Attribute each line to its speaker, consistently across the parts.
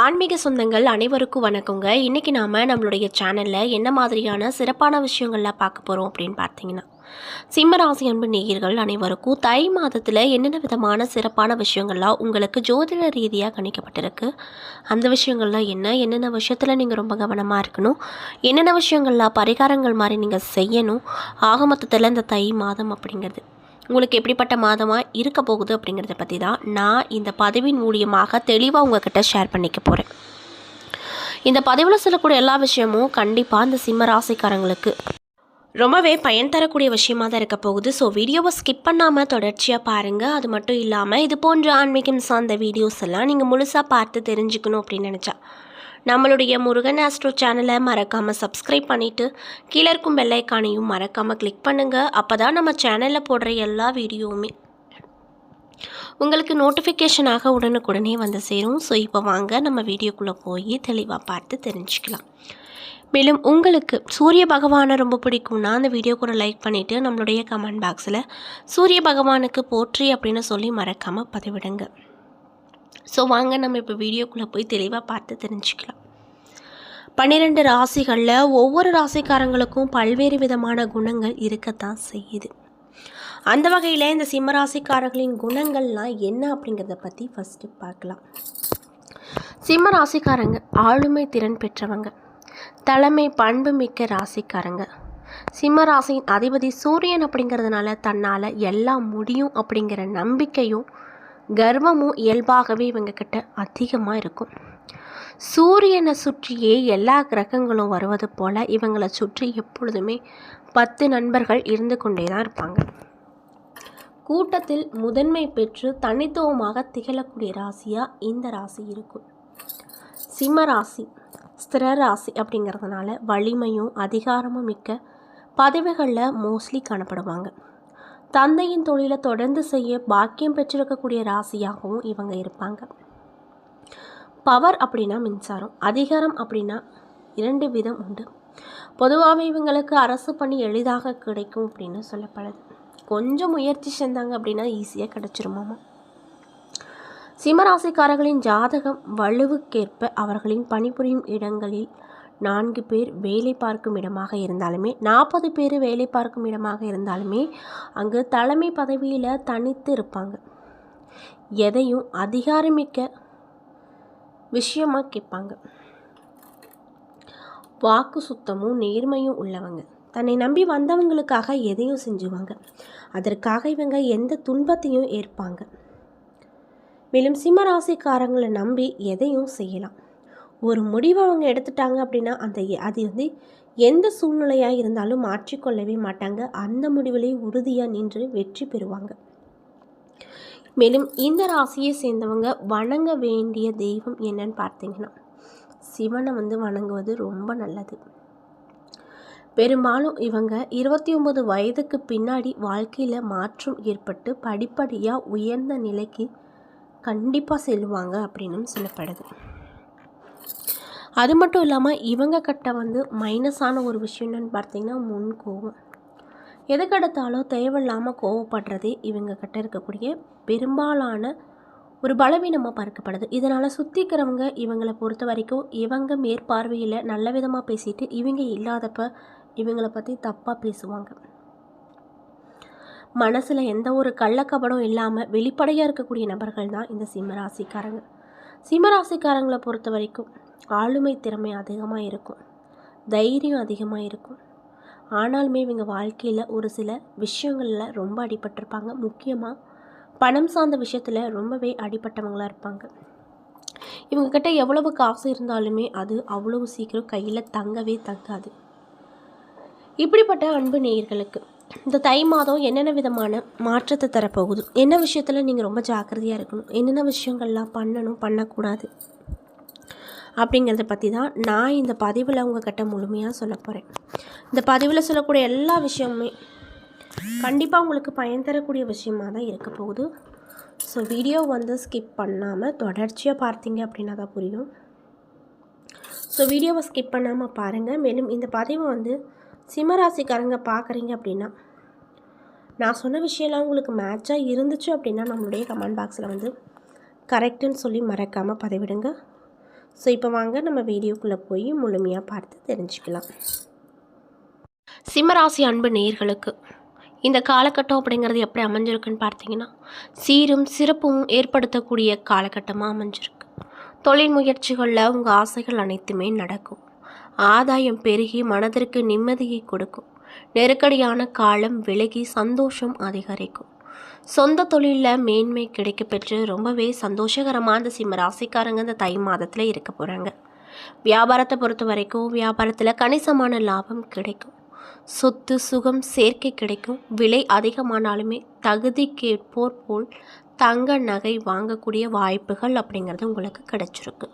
Speaker 1: ஆன்மீக சொந்தங்கள் அனைவருக்கும் வணக்கங்க. இன்றைக்கி நாம் நம்மளுடைய சேனலில் என்ன மாதிரியான சிறப்பான விஷயங்கள்லாம் பார்க்க போகிறோம் அப்படின்னு பார்த்தீங்கன்னா, சிம்மராசி அன்பு நேயர்கள் அனைவருக்கும் தை மாதத்தில் என்னென்ன விதமான சிறப்பான விஷயங்கள்லாம் உங்களுக்கு ஜோதிட ரீதியாக கணிக்கப்பட்டிருக்கு, அந்த விஷயங்கள்லாம் என்னென்ன விஷயத்தில் நீங்கள் ரொம்ப கவனமாக இருக்கணும், என்னென்ன விஷயங்கள்லாம் பரிகாரங்கள் மாதிரி நீங்கள் செய்யணும், ஆக மொத்தத்தில் இந்த தை மாதம் அப்படிங்கிறது உங்களுக்கு எப்படிப்பட்ட மாதமாக இருக்க போகுது அப்படிங்கிறத பற்றி தான் நான் இந்த பதிவின் மூலியமாக தெளிவாக உங்ககிட்ட ஷேர் பண்ணிக்க போகிறேன். இந்த பதிவில் சொல்லக்கூடிய எல்லா விஷயமும் கண்டிப்பாக இந்த சிம்ம ராசிக்காரங்களுக்கு ரொம்பவே பயன் தரக்கூடிய விஷயமாக தான் இருக்க போகுது. ஸோ வீடியோவை ஸ்கிப் பண்ணாமல் தொடர்ச்சியாக பாருங்கள். அது மட்டும் இல்லாமல் இது போன்ற ஆன்மீகம் சார்ந்த வீடியோஸ் எல்லாம் நீங்கள் முழுசாக பார்த்து தெரிஞ்சுக்கணும் அப்படின்னு நினச்சா நம்மளுடைய முருகன் ஆஸ்ட்ரோ சேனலை மறக்காமல் சப்ஸ்கிரைப் பண்ணிவிட்டு கீழே இருக்கும் பெல் ஐக்கானையும் மறக்காமல் கிளிக் பண்ணுங்கள். அப்போ தான் நம்ம சேனலில் போடுற எல்லா வீடியோவுமே உங்களுக்கு நோட்டிஃபிகேஷனாக உடனுக்குடனே வந்து சேரும். ஸோ இப்போ வாங்க நம்ம வீடியோக்குள்ளே போய் தெளிவாக பார்த்து தெரிஞ்சுக்கலாம். மேலும் உங்களுக்கு சூரிய பகவானை ரொம்ப பிடிக்கும்னா அந்த வீடியோ கூட லைக் பண்ணிவிட்டு நம்மளுடைய கமெண்ட் பாக்ஸில் சூரிய பகவானுக்கு போற்றி அப்படின்னு சொல்லி மறக்காமல் பதிவிடுங்க. ஸோ வாங்க நம்ம இப்போ வீடியோக்குள்ளே போய் தெளிவாக பார்த்து தெரிஞ்சுக்கலாம். 12 ராசிகளில் ஒவ்வொரு ராசிக்காரங்களுக்கும் பல்வேறு விதமான குணங்கள் இருக்கத்தான் செய்யுது. அந்த வகையில் இந்த சிம்ம ராசிக்காரர்களின் குணங்கள்லாம் என்ன அப்படிங்கிறத பற்றி ஃபஸ்ட்டு பார்க்கலாம். சிம்ம ராசிக்காரங்க ஆளுமை திறன் பெற்றவங்க, தலைமை பண்பு மிக்க ராசிக்காரங்க. சிம்ம ராசியின் அதிபதி சூரியன் அப்படிங்கிறதுனால தன்னால் எல்லாம் முடியும் அப்படிங்கிற நம்பிக்கையும் கர்வமும் இயல்பாகவே இவங்க கிட்ட அதிகமாக இருக்கும். சூரியனை சுற்றியே எல்லா கிரகங்களும் வருவது போல் இவங்களை சுற்றி எப்பொழுதுமே 10 நண்பர்கள் இருந்து கொண்டே தான் இருப்பாங்க. கூட்டத்தில் முதன்மை பெற்று தனித்துவமாக திகழக்கூடிய ராசியாக இந்த ராசி இருக்கும். சிம்ம ராசி ஸ்திர ராசி அப்படிங்கிறதுனால வலிமையும் அதிகாரமும் மிக்க பதவிகளில் மோஸ்ட்லி காணப்படுவாங்க. தந்தையின் தொழிலை தொடர்ந்து செய்ய பாக்கியம் பெற்றிருக்கக்கூடிய ராசியாகவும் இவங்க இருப்பாங்க. பவர் அப்படின்னா மின்சாரம், அதிகாரம் அப்படின்னா 2 விதம் உண்டு. பொதுவாகவே இவங்களுக்கு அரசு பணி எளிதாக கிடைக்கும் அப்படின்னு சொல்லப்படுது. கொஞ்சம் முயற்சி செஞ்சாங்க அப்படின்னா ஈஸியாக கிடைச்சிருமாமா. சிம்மராசிக்காரர்களின் ஜாதகம் வலுவுக்கேற்ப அவர்களின் பணிபுரியும் இடங்களில் 4 பேர் வேலை பார்க்கும் இடமாக இருந்தாலுமே 40 பேர் வேலை பார்க்கும் இடமாக இருந்தாலுமே அங்கு தலைமை பதவியில் தனித்து இருப்பாங்க. எதையும் அதிகாரமிக்க விஷயமாக கேட்பாங்க. வாக்கு சுத்தமும் நேர்மையும் உள்ளவங்க. தன்னை நம்பி வந்தவங்களுக்காக எதையும் செஞ்சுவாங்க. அதற்காக இவங்க எந்த துன்பத்தையும் ஏற்பாங்க. மேலும் சிம்மராசிக்காரங்களை நம்பி எதையும் செய்யலாம். ஒரு முடிவை அவங்க எடுத்துட்டாங்க அப்படின்னா அது எந்த சூழ்நிலையாக இருந்தாலும் மாற்றிக்கொள்ளவே மாட்டாங்க. அந்த முடிவிலே உறுதியாக நின்று வெற்றி பெறுவாங்க. மேலும் இந்த ராசியை சேர்ந்தவங்க வணங்க வேண்டிய தெய்வம் என்னன்னு பார்த்தீங்கன்னா சிவனை வணங்குவது ரொம்ப நல்லது. பெரும்பாலும் இவங்க 29 வயதுக்கு பின்னாடி வாழ்க்கையில் மாற்றம் ஏற்பட்டு படிப்படியாக உயர்ந்த நிலைக்கு கண்டிப்பாக செல்லுவாங்க அப்படின்னு சொல்லப்படுது. அது மட்டும் இல்லாமல் இவங்க கிட்ட மைனஸான ஒரு விஷயம் என்னன்னு பார்த்தீங்கன்னா முன் கோபம். எதுக்கெடுத்தாலும் தேவையில்லாமல் கோவப்படுறதே இவங்க கிட்ட இருக்கக்கூடிய பெரும்பாலான ஒரு பலவீனமாக பார்க்கப்படுது. இதனால் சுற்றிக்கிறவங்க இவங்களை பொறுத்த வரைக்கும் இவங்க மேற்பார்வையில் நல்ல விதமாக பேசிட்டு இவங்க இல்லாதப்ப இவங்களை பற்றி தப்பாக பேசுவாங்க. மனசில் எந்த ஒரு கள்ளக்கபடம் இல்லாமல் வெளிப்படையாக இருக்கக்கூடிய நபர்கள் தான் இந்த சிம்மராசிக்காரங்க. சிம்மராசிக்காரங்களை பொறுத்த வரைக்கும் ஆளுமை திறமை அதிகமாக இருக்கும், தைரியம் அதிகமாக இருக்கும். ஆனாலுமே இவங்க வாழ்க்கையில் ஒரு சில விஷயங்களில் ரொம்ப அடிபட்டிருப்பாங்க. முக்கியமாக பணம் சார்ந்த விஷயத்தில் ரொம்பவே அடிபட்டவங்களாக இருப்பாங்க. இவங்கக்கிட்ட எவ்வளவு காசு இருந்தாலுமே அது அவ்வளவு சீக்கிரம் கையில் தங்கவே தங்காது. இப்படிப்பட்ட அன்பு நேயர்களுக்கு இந்த தை மாதம் என்னென்ன விதமான மாற்றத்தை தரப்போகுது, என்ன விஷயத்தில் நீங்கள் ரொம்ப ஜாக்கிரதையாக இருக்கணும், என்னென்ன விஷயங்கள்லாம் பண்ணணும் பண்ணக்கூடாது அப்படிங்கிறத பற்றி தான் நான் இந்த பதிவில் உங்கள்கிட்ட முழுமையாக சொல்ல போகிறேன். இந்த பதிவில் சொல்லக்கூடிய எல்லா விஷயமுமே கண்டிப்பாக உங்களுக்கு பயன் தரக்கூடிய விஷயமாக தான் இருக்க போகுது. ஸோ வீடியோ ஸ்கிப் பண்ணாமல் தொடர்ச்சியாக பார்த்தீங்க அப்படின்னா தான் புரியும். ஸோ வீடியோவை ஸ்கிப் பண்ணாமல் பாருங்கள். மேலும் இந்த பதிவை சிம்மராசிக்காரங்க பார்க்குறீங்க அப்படின்னா நான் சொன்ன விஷயம்லாம் உங்களுக்கு மேட்சாக இருந்துச்சு அப்படின்னா நம்மளுடைய கமெண்ட் பாக்ஸில் கரெக்டுன்னு சொல்லி மறக்காமல் பதிவிடுங்க. ஸோ இப்போ வாங்க நம்ம வீடியோக்குள்ளே போய் முழுமையாக பார்த்து தெரிஞ்சுக்கலாம். சிம்மராசி அன்பு நேயர்களுக்கு இந்த காலகட்டம் அப்படிங்கிறது எப்படி அமைஞ்சிருக்குன்னு பார்த்தீங்கன்னா, சீரும் சிறப்பும் ஏற்படுத்தக்கூடிய காலகட்டமாக அமைஞ்சிருக்கு. தொழில் முயற்சிகளில் உங்கள் ஆசைகள் அனைத்துமே நடக்கும். ஆதாயம் பெருகி மனதிற்கு நிம்மதியை கொடுக்கும். நெருக்கடியான காலம் விலகி சந்தோஷம் அதிகரிக்கும். சொந்த தொழிலில் மேன்மை கிடைக்க பெற்று ரொம்பவே சந்தோஷகரமாக இந்த சிம்ம ராசிக்காரங்க இந்த தை மாதத்தில் இருக்க போகிறாங்க. வியாபாரத்தை பொறுத்த வரைக்கும் வியாபாரத்தில் கணிசமான லாபம் கிடைக்கும். சொத்து சுகம் சேர்க்கை கிடைக்கும். விலை அதிகமானாலுமே தகுதிக்கேற்போர் போல் தங்க நகை வாங்கக்கூடிய வாய்ப்புகள் அப்படிங்கிறது உங்களுக்கு கிடைச்சிருக்கு.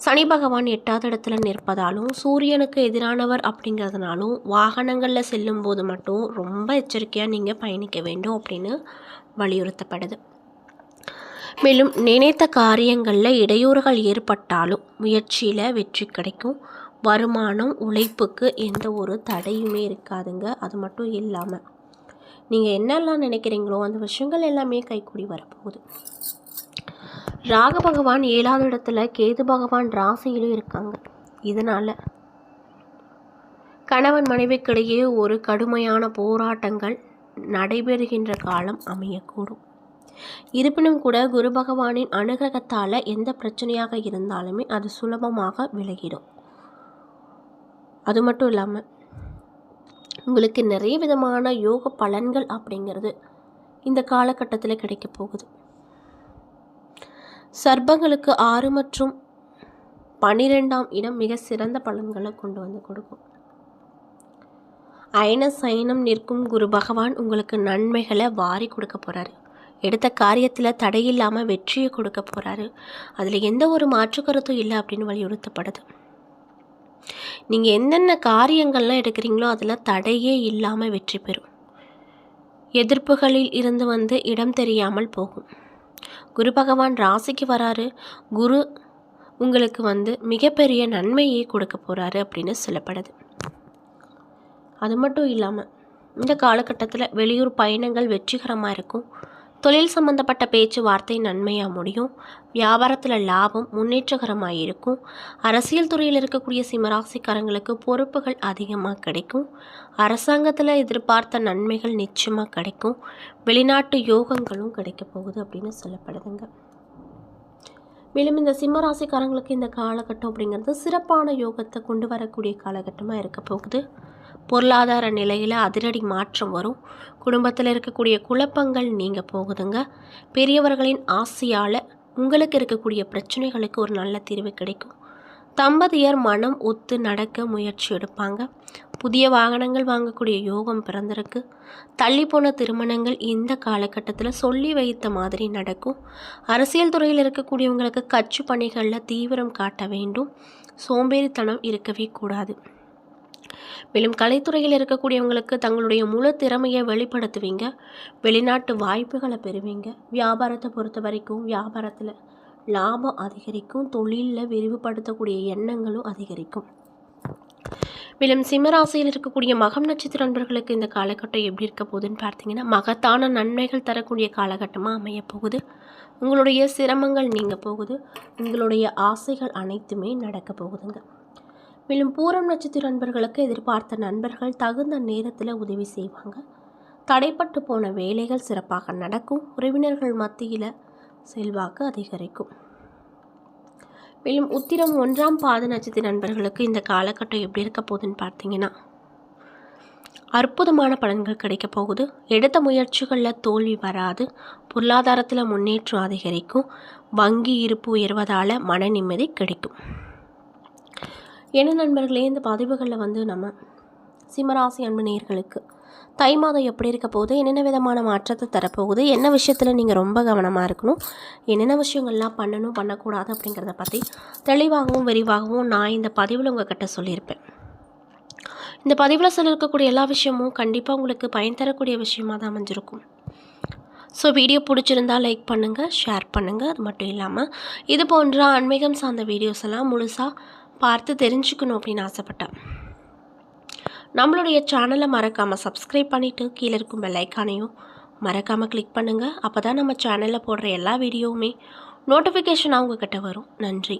Speaker 1: சனி பகவான் 8வது இடத்துல நிற்பதாலும் சூரியனுக்கு எதிரானவர் அப்படிங்கிறதுனாலும் வாகனங்களில் செல்லும் போது மட்டும் ரொம்ப எச்சரிக்கையாக நீங்கள் பயணிக்க வேண்டும் அப்படின்னு வலியுறுத்தப்படுது. மேலும் நினைத்த காரியங்களில் இடையூறுகள் ஏற்பட்டாலும் முயற்சியில் வெற்றி கிடைக்கும். வருமானம் உழைப்புக்கு எந்த ஒரு தடையுமே இருக்காதுங்க. அது மட்டும் இல்லாமல் நீங்கள் என்னெல்லாம் நினைக்கிறீங்களோ அந்த விஷயங்கள் எல்லாமே கைக்கூடி வரப்போகுது. ராகு பகவான் 7வது இடத்துல, கேது பகவான் ராசியிலும் இருக்காங்க. இதனால் கணவன் மனைவிக்கிடையே ஒரு கடுமையான போராட்டங்கள் நடைபெறுகின்ற காலம் அமையக்கூடும். இருப்பினும் கூட குரு பகவானின் அனுகிரகத்தால் எந்த பிரச்சனையாக இருந்தாலுமே அது சுலபமாக விலகிடும். அது மட்டும் இல்லாமல் உங்களுக்கு நிறைய விதமான யோக பலன்கள் அப்படிங்கிறது இந்த காலகட்டத்தில் கிடைக்க போகுது. சர்ப்பங்களுக்கு 6 மற்றும் 12ஆம் இடம் மிக சிறந்த பலன்களை கொண்டு வந்து கொடுக்கும். அயன சயனம் நிற்கும் குரு பகவான் உங்களுக்கு நன்மைகளை வாரி கொடுக்க போகிறாரு. எடுத்த காரியத்தில் தடையில்லாமல் வெற்றியை கொடுக்க போகிறாரு. அதில் எந்த ஒரு மாற்று கருத்தும் இல்லை அப்படின்னு வலியுறுத்தப்படுது. நீங்கள் என்னென்ன காரியங்கள்லாம் எடுக்கிறீங்களோ அதில் தடையே இல்லாமல் வெற்றி பெறும். எதிர்ப்புகளில் இருந்து இடம் தெரியாமல் போகும். குரு பகவான் ராசிக்கு வராரு. குரு உங்களுக்கு மிகப்பெரிய நன்மையை கொடுக்க போகிறாரு அப்படின்னு சொல்லப்படுது. அது மட்டும் இல்லாமல் இந்த காலகட்டத்தில் வெளியூர் பயணங்கள் வெற்றிகரமாக இருக்கும். தொழில் சம்பந்தப்பட்ட பேச்சுவார்த்தை நன்மையாக முடியும். வியாபாரத்தில் லாபம் முன்னேற்றகரமாக இருக்கும். அரசியல் துறையில் இருக்கக்கூடிய சிம்மராசிக்காரங்களுக்கு பொறுப்புகள் அதிகமாக கிடைக்கும். அரசாங்கத்தில் எதிர்பார்த்த நன்மைகள் நிச்சயமாக கிடைக்கும். வெளிநாட்டு யோகங்களும் கிடைக்க போகுது அப்படின்னு சொல்லப்படுதுங்க. மேலும் இந்த சிம்மராசிக்காரங்களுக்கு இந்த காலகட்டம் அப்படிங்கிறது சிறப்பான யோகத்தை கொண்டு வரக்கூடிய காலகட்டமாக இருக்க போகுது. பொருளாதார நிலையில் அதிரடி மாற்றம் வரும். குடும்பத்தில் இருக்கக்கூடிய குழப்பங்கள் நீங்க போகுதுங்க. பெரியவர்களின் ஆசையால் உங்களுக்கு இருக்கக்கூடிய பிரச்சனைகளுக்கு ஒரு நல்ல தீர்வு கிடைக்கும். தம்பதியர் மனம் ஒத்து நடக்க முயற்சி எடுப்பாங்க. புதிய வாகனங்கள் வாங்கக்கூடிய யோகம் பிறந்திருக்கு. தள்ளிப்போன திருமணங்கள் இந்த காலகட்டத்தில் சொல்லி வைத்த மாதிரி நடக்கும். அரசியல் துறையில் இருக்கக்கூடியவங்களுக்கு கட்சி பணிகளில் தீவிரம் காட்ட வேண்டும். சோம்பேறித்தனம் இருக்கவே கூடாது. மேலும் கலைத்துறையில் இருக்கக்கூடியவங்களுக்கு தங்களுடைய முழு திறமையை வெளிப்படுத்துவீங்க. வெளிநாட்டு வாய்ப்புகளை பெறுவீங்க. வியாபாரத்தை பொறுத்த வரைக்கும் வியாபாரத்தில் லாபம் அதிகரிக்கும். தொழிலில் விரிவுபடுத்தக்கூடிய எண்ணங்களும் அதிகரிக்கும். மேலும் சிம்மராசியில் இருக்கக்கூடிய மகம் நட்சத்திர நண்பர்களுக்கு இந்த காலகட்டம் எப்படி இருக்க போகுதுன்னு பார்த்தீங்கன்னா, மகத்தான நன்மைகள் தரக்கூடிய காலகட்டமாக அமைய போகுது. உங்களுடைய சிரமங்கள் நீங்க போகுது. உங்களுடைய ஆசைகள் அனைத்துமே நடக்க போகுதுங்க. மேலும் பூரம் நட்சத்திர நண்பர்களுக்கு எதிர்பார்த்த நண்பர்கள் தகுந்த நேரத்தில் உதவி செய்வாங்க. தடைப்பட்டு போன வேலைகள் சிறப்பாக நடக்கும். உறவினர்கள் மத்தியில் செல்வாக்கு அதிகரிக்கும். மேலும் உத்திரம் 1ஆம் பாத நட்சத்திர நண்பர்களுக்கு இந்த காலகட்டம் எப்படி இருக்க போகுதுன்னு பார்த்தீங்கன்னா, அற்புதமான பலன்கள் கிடைக்க போகுது. எடுத்த முயற்சிகளில் தோல்வி வராது. பொருளாதாரத்தில் முன்னேற்றம் அதிகரிக்கும். வங்கி இருப்பு உயர்வதால் மன நிம்மதி கிடைக்கும். என்ன நண்பர்களே, இந்த பதிவுகளில் நம்ம சிம்மராசி அன்பு நேயர்களுக்கு தை மாதம் எப்படி இருக்க போகுது, என்னென்ன விதமான மாற்றத்தை தரப்போகுது, என்ன விஷயத்தில் நீங்கள் ரொம்ப கவனமாக இருக்கணும், என்னென்ன விஷயங்கள்லாம் பண்ணணும் பண்ணக்கூடாது அப்படிங்கிறத பற்றி தெளிவாகவும் விரிவாகவும் நான் இந்த பதிவில் உங்கள்கிட்ட சொல்லியிருப்பேன். இந்த பதிவில் சொல்லியிருக்கக்கூடிய எல்லா விஷயமும் கண்டிப்பாக உங்களுக்கு பயன் தரக்கூடிய விஷயமாக தான் அமைஞ்சிருக்கும். ஸோ வீடியோ பிடிச்சிருந்தால் லைக் பண்ணுங்கள், ஷேர் பண்ணுங்கள். அது மட்டும் இல்லாமல் இது போன்ற ஆன்மீகம் சார்ந்த வீடியோஸ் எல்லாம் முழுசாக பார்த்து தெரிஞ்சுக்கணும் அப்படின்னு ஆசைப்பட்டேன். நம்மளுடைய சேனலை மறக்காமல் சப்ஸ்கிரைப் பண்ணிவிட்டு கீழே இருக்கும் பெல் ஐக்கானையும் மறக்காமல் கிளிக் பண்ணுங்கள். அப்போ தான் நம்ம சேனலில் போடுற எல்லா வீடியோவுமே நோட்டிஃபிகேஷன் அவங்கக்கிட்ட வரும். நன்றி.